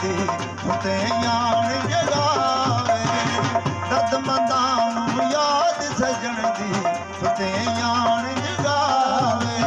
दी सुते यान जगावे दर्दमंदां नूं याद सजण दी सुते यान जगावे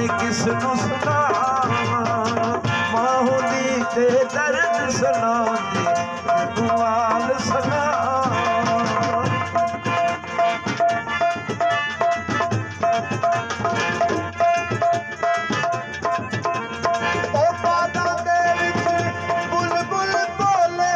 किसनों सुनावां मां दी ते दर्द सुनांदी दुआल सुनावां ओ बादां दे विच बुलबुल बोले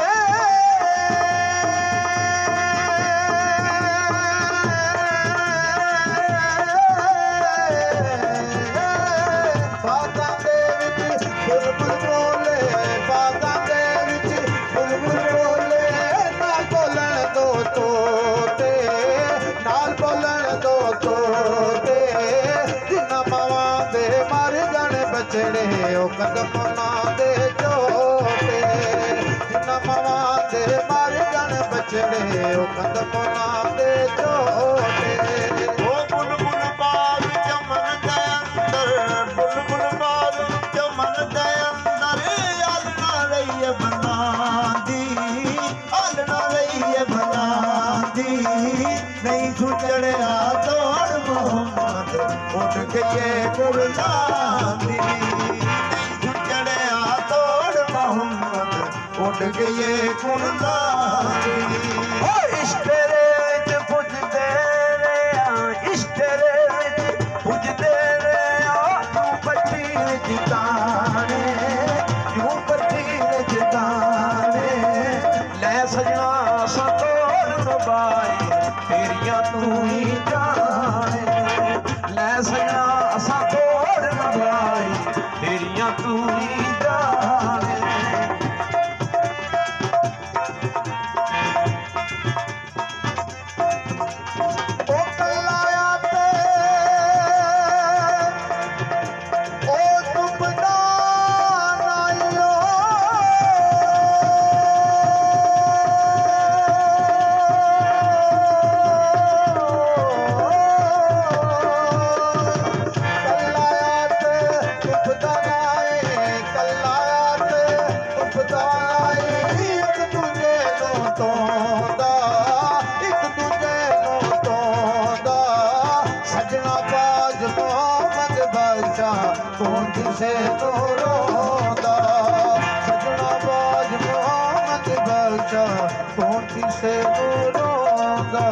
बचड़े ओ कदम ना दे जोते जिन्ना मावा दे मर जान बचड़े ओ कदम ना दे जोते ओ बुलबुल बाग चमन दे अंदर बुलबुल बाग चमन दे अंदर आलना रही बनांदी आलना रही बनांदी नहीं सुचड़िया तोड़ मोहम्मद उठ गए कुर्बानी उठ गए कुर्बानी ओ इश्क़रे विच पुजदे रहिया इश्क़रे विच पुजदे रहिया तू पट्टी विच दाने तू पट्टी विच दाने ले सजना असां तोड़ नभाई तेरियां तू ही जाने ले सजना असां तोड़ नभाई तेरियां तू ही जाने कौन किसे तो रोंदा सजना बाज मोहम्मद बख्शा कौन किसे तो रोंदा